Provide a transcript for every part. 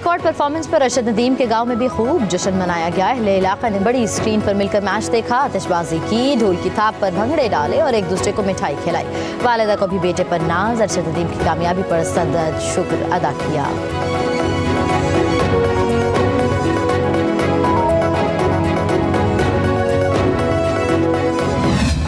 Record performance पर अरशद नदीम के गांव में भी खूब जश्न मनाया गया। अहले इलाका ने बड़ी स्क्रीन पर मिलकर मैच देखा, आतिशबाजी की, ढोल की थाप पर भंगड़े डाले और एक दूसरे को मिठाई खिलाई। वालिदा को भी बेटे पर नाज। अरशद नदीम की कामयाबी पर सदद शुक्र अदा किया।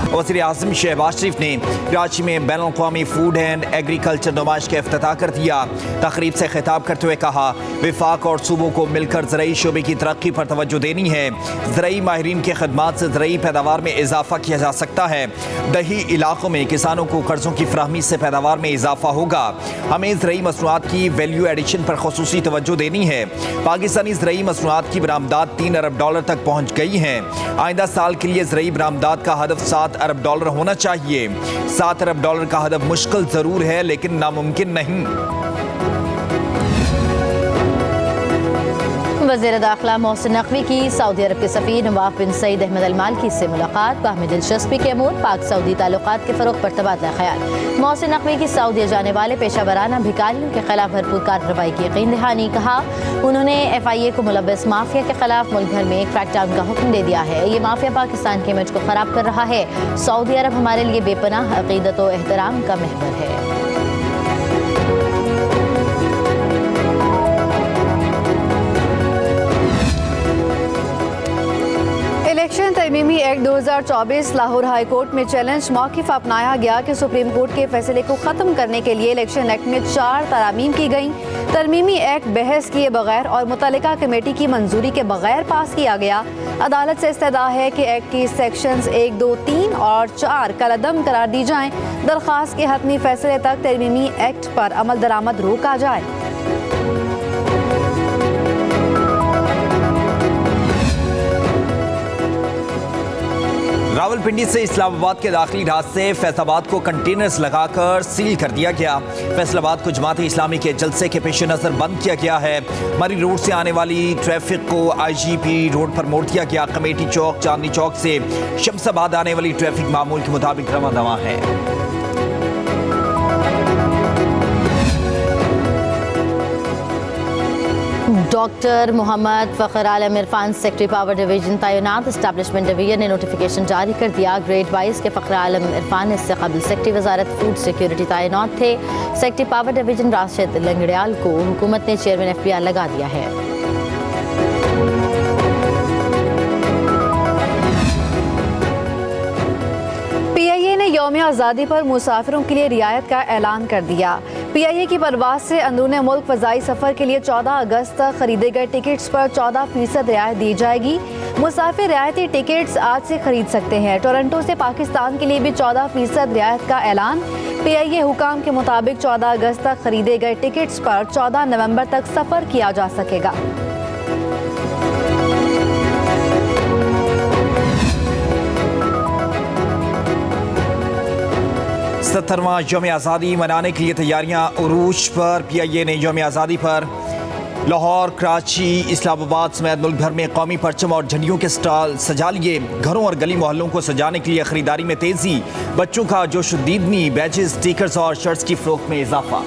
वज़ीर आज़म शहबाज शरीफ ने कराची में बैनुल अक़वामी फूड एंड एग्रीकल्चर नुमाइश का इफ्तिताह कर दिया। तकरीब से खिताब करते हुए कहा, विफाक और सूबों को मिलकर ज़राई शोबे की तरक्की पर तवज्जो देनी है। ज़राई माहिरीन के खदमात से ज़राई पैदावार में इजाफा किया जा सकता है। दही इलाकों में किसानों को कर्जों की फराहमी से पैदावार में इजाफा होगा। हमें ज़राई मसनूआत की वैल्यू एडिशन पर खुसूसी तवज्जो देनी है। पाकिस्तानी ज़राई मसनूआत की बरामदात $3 अरब तक पहुँच गई हैं। आइंदा साल के लिए ज़राई बरामदात का हदफ $7 अरब होना चाहिए। $7 अरब का हदफ मुश्किल जरूर है लेकिन नामुमकिन नहीं। वज़ीर दाखिला मोहसिन नकवी की सऊदी अरब के सफ़ीर नवाफ बिन सईद अहमद अल मालकी से मुलाकात। बाहमी दिलचस्पी के अमूर पाक सऊदी ताल्लुकात के फ़रोग़ पर तबादला ख्याल। मोहसिन नकवी की सऊदी जाने वाले पेशा वराना भिखारियों के खिलाफ भरपूर कार्रवाई की यकीन दहानी। कहा, उन्होंने FIA को मुलव्वस माफिया के खिलाफ मुल्क भर में क्रैकडाउन का हुक्म दे दिया है। ये माफिया पाकिस्तान के इमेज को ख़राब कर रहा है। सऊदी अरब हमारे लिए बेपनाह अक़ीदत व एहतराम का महवर है। इलेक्शन तरमीमी एक्ट 2024 लाहौर हाई कोर्ट में चैलेंज मौक़िफ़ अपनाया गया कि सुप्रीम कोर्ट के फैसले को ख़त्म करने के लिए इलेक्शन एक्ट में 4 तरामीम की गई। तरमीमी एक्ट बहस किए बगैर और मुतल्लिका कमेटी की मंजूरी के बगैर पास किया गया। अदालत से इस्तदा है कि एक्ट की सेक्शंस 1, 2, 3 और 4 कलअदम करार दी जाएँ। दरख्वास्त के हतमी फैसले तक तरमीमी एक्ट पर अमल दरामद रोका जाए। रावलपिंडी से इस्लामाबाद के दाखिली रास्ते फैसलाबाद को कंटेनर्स लगाकर सील कर दिया गया। फैसलाबाद को जमात इस्लामी के जलसे के पेश नज़र बंद किया गया है। मरी रोड से आने वाली ट्रैफिक को IGP रोड पर मोड़ दिया गया। कमेटी चौक, चांदनी चौक से शमसाबाद आने वाली ट्रैफिक मामूल के मुताबिक रवा दवा है। डॉक्टर मोहम्मद फ़खर आलम इरफान सेक्रेटरी पावर डिवीजन तैनात। एस्टैब्लिशमेंट डिवीजन ने नोटिफिकेशन जारी कर दिया। ग्रेड 22 के फ़खर आलम इरफान इससे कबल सेक्रेटरी वजारत फूड सिक्योरिटी तैनात थे। Secretary power division Rashid Langrial को हुकूमत ने चेयरमैन FBI लगा दिया है। PIA ने यौम आज़ादी पर मुसाफिरों के लिए रियायत का ऐलान कर दिया। PIA की परवास से अंदरून मुल्क फ़ज़ाई सफ़र के लिए 14 अगस्त तक खरीदे गए टिकट्स पर 14% रियायत दी जाएगी। मुसाफिर रियायती टिकट्स आज से खरीद सकते हैं। टोरंटो से पाकिस्तान के लिए भी 14% रियायत का ऐलान। PIA हुकाम के मुताबिक 14 अगस्त तक खरीदे गए टिकट्स पर 14 नवंबर तक सफ़र किया जा सकेगा। सत्तरवां यौम आज़ादी मनाने के लिए तैयारियां उरूज पर। PIA ने यौम आज़ादी पर लाहौर, कराची, इस्लामाबाद समेत मुल्क भर में कौमी परचम और झंडियों के स्टॉल सजा लिए। घरों और गली मोहल्लों को सजाने के लिए खरीदारी में तेजी। बच्चों का जोशुद्दीनी, बैचेस, स्टिकर्स और शर्ट्स की फरोख्त में इजाफा।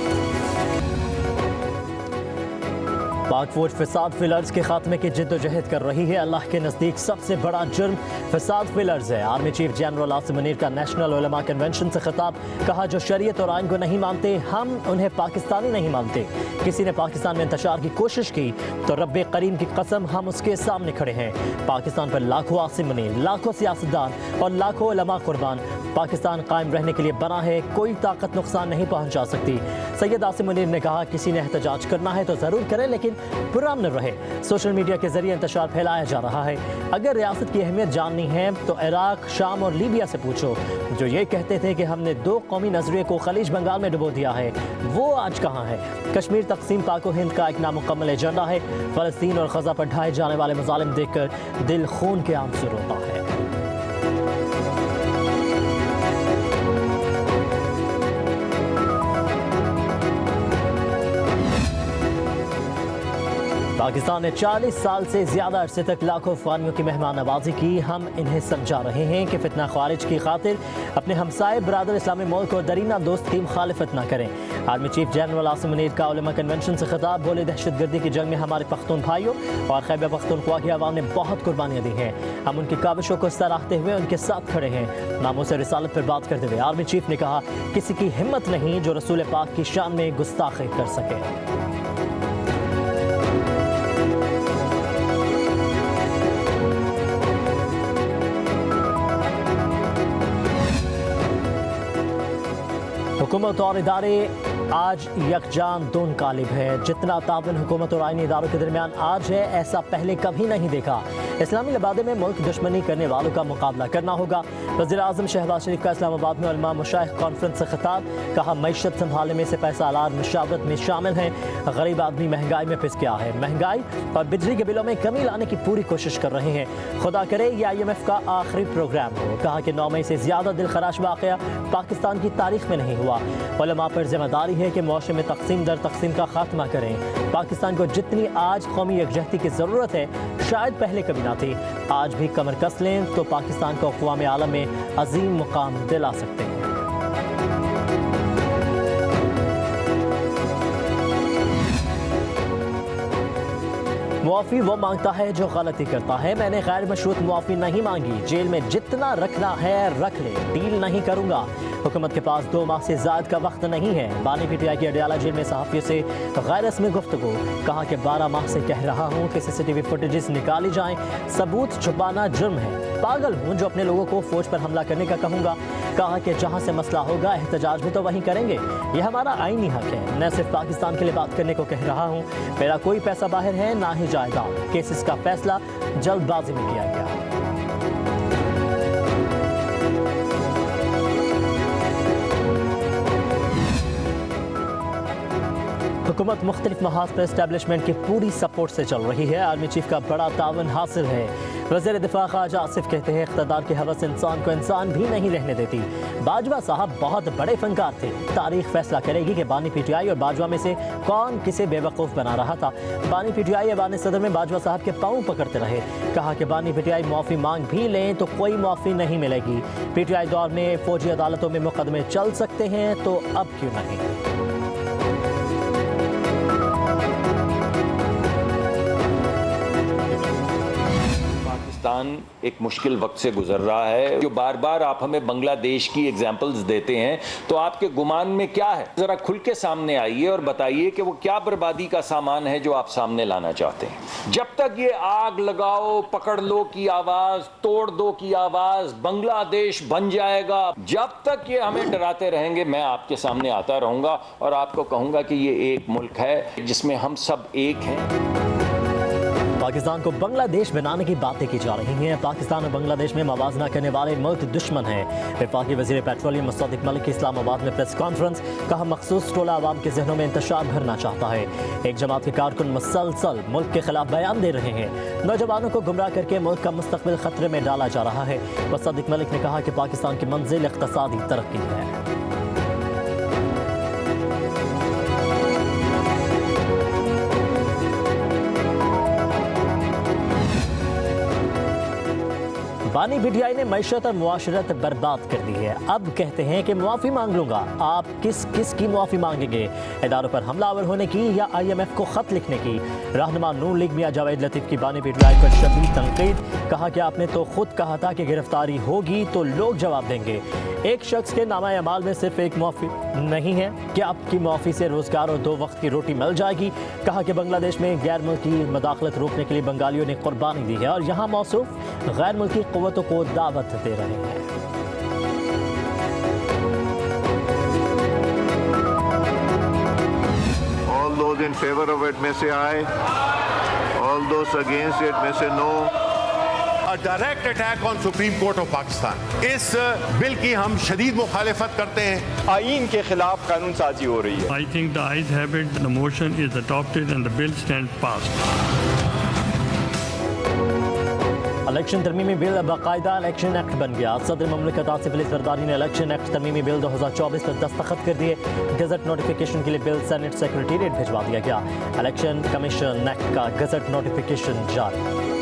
पाक फौज फसाद फिलर्स के खात्मे की जिद्दोजहद कर रही है। अल्लाह के नज़दीक सबसे बड़ा जुर्म फसाद फिलर्स है। Army chief general Asim Munir का नेशनल उलमा कन्वेंशन से खिताब। कहा, जो शरीयत और आइन को नहीं मानते हम उन्हें पाकिस्तानी नहीं मानते। किसी ने पाकिस्तान में इंतशार की कोशिश की तो रब्बे करीम की कसम हम उसके सामने खड़े हैं। पाकिस्तान पर लाखों आसिम मुनीर, लाखों सियासतदान और लाखों उलमा कुर्बान। पाकिस्तान कायम रहने के लिए बना है, कोई ताकत नुकसान नहीं पहुंचा सकती। सैयद आसिम मुनीर ने कहा, किसी ने एहतजाज करना है तो ज़रूर करें लेकिन पुरअमन रहे। सोशल मीडिया के जरिए इंतशार फैलाया जा रहा है। अगर रियासत की अहमियत जाननी है तो इराक, शाम और लीबिया से पूछो, जो ये कहते थे कि हमने 2 कौमी नजरिए को खलीज बंगाल में डुबो दिया है, वो आज कहाँ है। कश्मीर तकसीम पाको हिंद का एक नामुकम्मल एजेंडा है। फ़लस्तीन और ग़ज़ा पर ढाए जाने वाले मज़ालिम देखकर दिल खून के आंसू रोता है। पाकिस्तान ने 40 साल से ज्यादा अरसे तक लाखों अफगानियों की मेहमान नवाजी की। हम इन्हें समझा रहे हैं कि फितना ख्वारिज की खातिर अपने हमसाए बरादर इस्लामी मुल्क और दरीना दोस्त की मुखालिफत न करें। Army chief general Asim Munir का उलमा कन्वेंशन से खिताब। बोले, दहशतगर्दी की जंग में हमारे पख्तून भाइयों और खैबर पख्तूनख्वा की आवाम ने बहुत कुर्बानियाँ दी हैं। हम उनकी काविशों को सराहते हुए उनके साथ खड़े हैं। नामों से रिसालत पर बात करते हुए आर्मी चीफ ने कहा, किसी की हिम्मत नहीं जो रसूल पाक की शान में गुस्ताखी कर सके। हुकूमत और इदारे आज यकजान दोन कालिब है। जितना तावन हुकूमत और आईनी इदारों के दरमियान आज है, ऐसा पहले कभी नहीं देखा। इस्लामी लबादे में मुल्क दुश्मनी करने वालों का मुकाबला करना होगा। वज़ीर आज़म शहबाज शरीफ का इस्लामाबाद में उलमा मुशाइख कॉन्फ्रेंस से खिताब। कहा, मईशत संभालने में से पैसा आलार मुशावरत में शामिल हैं। गरीब आदमी महंगाई में पिस गया है। महंगाई और बिजली के बिलों में कमी लाने की पूरी कोशिश कर रहे हैं। खुदा करे ये IMF का आखिरी प्रोग्राम हो। कहा कि 9 मई से ज़्यादा दिलखराश वाक़या पाकिस्तान की तारीख में नहीं हुआ। उलमा पर जिम्मेदारी है कि मुआशरे में तकसीम दर तकसीम का खात्मा करें। पाकिस्तान को जितनी आज कौमी यकजहती की ज़रूरत है, शायद पहले कभी ना थी। आज भी कमर कस लें तो पाकिस्तान को अक़वाम आलम में अजीम मुकाम दिला सकते हैं। मुआफ़ी वो मांगता है जो गलती करता है। मैंने गैर मशरूत मुआफ़ी नहीं मांगी। जेल में जितना रखना है रख ले, डील नहीं करूँगा। हुकूमत के पास 2 माह से ज़्यादा का वक्त नहीं है। बानी PTI की अडियाला जेल में सहाफ़ियों से गैर रस्मी गुफ्तगू। कहा कि 12 माह से कह रहा हूँ कि CCTV फुटेजेस निकाली जाएँ। सबूत छुपाना जुर्म है। पागल हूँ जो अपने लोगों को फौज पर हमला करने का कहूँगा। कहा कि जहाँ से मसला होगा एहतजाज भी तो वहीं करेंगे। यह हमारा आईनी हक है। मैं सिर्फ पाकिस्तान के लिए बात करने को कह रहा हूँ। मेरा कोई पैसा बाहर है ना ही जाएगा। केसेस का फैसला जल्दबाजी में किया गया। हुकूमत मुख्तलिफ महाज पर एस्टेब्लिशमेंट की पूरी सपोर्ट से चल रही है। आर्मी चीफ का बड़ा तावन हासिल है। वज़ीर दिफा ख्वाजा आसिफ कहते हैं, इक़्तिदार की हवस इंसान को इंसान भी नहीं रहने देती। बाजवा साहब बहुत बड़े फनकार थे। तारीख फैसला करेगी कि बानी PTI और बाजवा में से कौन किसे बेवकूफ़ बना रहा था। बानी PTI ऐवान सदर में बाजवा साहब के पाँव पकड़ते रहे। कहा कि बानी PTI मुआफ़ी मांग भी लें तो कोई मुआफ़ी नहीं मिलेगी। PTI दौर में फ़ौजी अदालतों में मुकदमे चल सकते हैं तो अब क्यों नहीं। पाकिस्तान एक मुश्किल वक्त से गुजर रहा है। जो बार बार आप हमें बांग्लादेश की एग्जाम्पल्स देते हैं, तो आपके गुमान में क्या है? जरा खुल के सामने आइए और बताइए कि वो क्या बर्बादी का सामान है जो आप सामने लाना चाहते हैं। जब तक ये आग लगाओ पकड़ लो की आवाज, तोड़ दो की आवाज, बांग्लादेश बन जाएगा, जब तक ये हमें डराते रहेंगे, मैं आपके सामने आता रहूंगा और आपको कहूंगा कि ये एक मुल्क है जिसमें हम सब एक हैं। पाकिस्तान को बांग्लादेश बनाने की बातें की जा रही हैं। पाकिस्तान और बांग्लादेश में मवाजना करने वाले मुल्क दुश्मन हैं। वफाकी वज़ीर पेट्रोलियम मुस्तदिक मलिक की इस्लामाबाद में प्रेस कॉन्फ्रेंस। कहा, मखसूस टोला आवाम के जहनों में इंतशार भरना चाहता है। एक जमात के कारकुन मुसलसल मुल्क के खिलाफ बयान दे रहे हैं। नौजवानों को गुमराह करके मुल्क का मुस्तकबिल खतरे में डाला जा रहा है। मुस्तदिक मलिक ने कहा कि पाकिस्तान की मंजिल इक़्तिसादी तरक्की है। बानी PTI ने मैशत और मुआशरत बर्बाद कर दी है। अब कहते हैं कि मुआफ़ी मांग लूँगा। आप किस किस की मुआफ़ी मांगेंगे? इदारों पर हमलावर होने की या IMF को ख़त लिखने की? रहनुमा नून लीग मियां जावेद लतीफ़ की बानी PTI पर शदीद तनकीद। कहा कि आपने तो खुद कहा था कि गिरफ्तारी होगी तो लोग जवाब देंगे। एक शख्स के नामा अमाल में सिर्फ एक मुआफ़ी नहीं है कि आपकी मुआफ़ी से रोज़गार और 2 वक्त की रोटी मिल जाएगी। कहा कि बांग्लादेश में गैर मुल्की मदाखलत रोकने के लिए बंगालियों ने कुर्बानी दी है और यहाँ मौसूफ गैर मुल्की क़ुव्वतों को दावत दे रहे हैं। All those in favor of it may say aye. All those against it may say no. A direct attack on Supreme Court of Pakistan. इस बिल की हम शदीद मुखालिफत करते हैं। आईन के खिलाफ कानून साजी हो रही है। I think the ayes have it. The motion is adopted and the bill stands passed. Election तरमीमी बिल बाकायदा इलेक्शन एक्ट बन गया। सदर मुमलिकत आसिफ अली जरदारी ने इलेक्शन एक्ट तरमीमी बिल 2024 पर दस्तखत कर दिए। गजट नोटिफिकेशन के लिए बिल सेनेट सेक्रेटेरिएट भिजवा दिया गया। इलेक्शन कमीशन एक्ट का गजट नोटिफिकेशन जारी।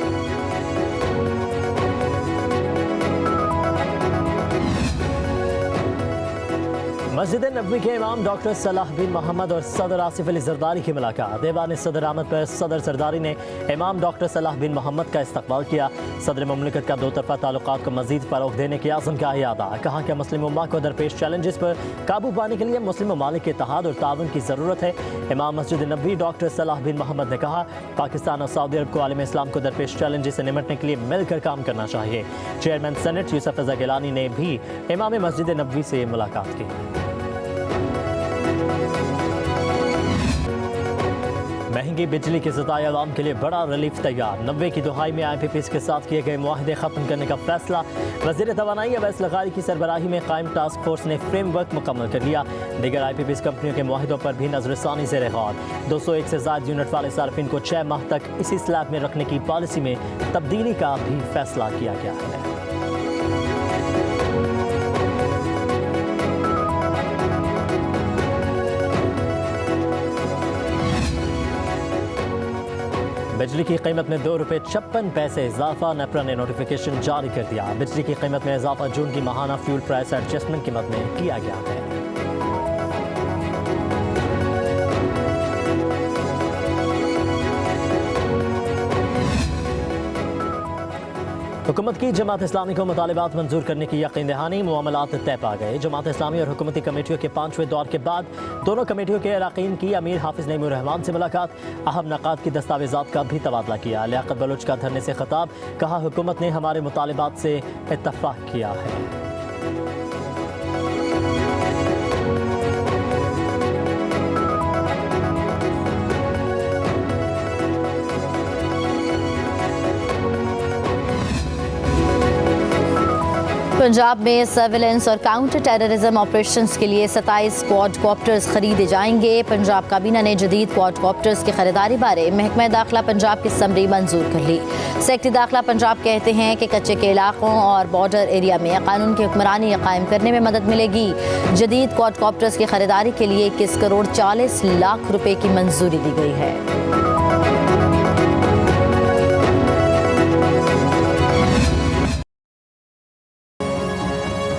मस्जिद नबवी के इमाम डॉक्टर सलाह बिन मोहम्मद और सदर आसिफ अली जरदारी की मुलाकात। ऐवान सदर आमद पर सदर जरदारी ने इमाम डॉक्टर सलाह बिन मोहम्मद का इस्तकबाल किया। सदर मुमलिकत का दो तरफा ताल्लुकात को मजीद फरोग देने के आज़म का इरादा। कहा कि मुस्लिम उम्मा को दरपेश चैलेंजेस पर काबू पाने के लिए मुस्लिम ममालिक के इत्तेहाद और ताउन की ज़रूरत है। इमाम मस्जिद नबवी डॉक्टर सलाह बिन मोहम्मद ने कहा, पाकिस्तान और सऊदी अरब को आलम इस्लाम को दरपेश चैलेंजेस से निपटने के लिए मिलकर काम करना चाहिए। चेयरमैन सेनेट यूसुफ रज़ा गिलानी ने भी इमाम मस्जिद नबवी से मुलाकात की। महंगी बिजली की सताए आवाम के लिए बड़ा रिलीफ तैयार। 90 की दुहाई में IPPs के साथ किए गए मुआहदे खत्म करने का फैसला। वज़ीर तवानाई अवैस लगारी की सरबराही में कायम टास्क फोर्स ने फ्रेमवर्क मुकम्मल कर लिया। दीगर IPPs कंपनियों के मुआहदों पर भी नजरसानी से गौर। 201 से ज़ायद यूनिट वाले सार्फिन को 6 माह तक इसी स्लैब में रखने की पॉलिसी में तब्दीली का भी फैसला किया गया है। बिजली की कीमत में ₹2.56 इजाफा। नेपरा ने नोटिफिकेशन जारी कर दिया। बिजली की कीमत में इजाफा जून की माहाना फ्यूल प्राइस एडजस्टमेंट की मद में किया गया है। हुकूमत की जमात इस्लामी को मुतालिबात मंजूर करने की यकीन दहानी। मामलात तय पा गए। जमात इस्लामी और हुकूमती कमेटियों के 5वें दौर के बाद दोनों कमेटियों के अरकान की अमीर हाफिज नईमुर रहमान से मुलाकात। अहम नकात की दस्तावेजात का भी तबादला किया। लियाकत बलोच का धरने से खिताब। कहा, हुकूमत ने हमारे मुतालिबात से इत्तफाक किया है। पंजाब में सर्विलेंस और काउंटर टेररिज्म ऑपरेशंस के लिए 27 क्वाडकॉप्टर्स खरीदे जाएंगे। पंजाब काबीना ने जदीद क्वाडकॉप्टर्स की खरीदारी बारे महकमा दाखिला पंजाब की समरी मंजूर कर ली। सेक्रेटरी दाखिला पंजाब कहते हैं कि कच्चे के इलाकों और बॉर्डर एरिया में कानून की हुक्मरानी कायम करने में मदद मिलेगी। जदीद क्वाडकॉप्टर्स की खरीदारी के लिए 21 करोड़ 40 लाख रुपए की मंजूरी दी गई है।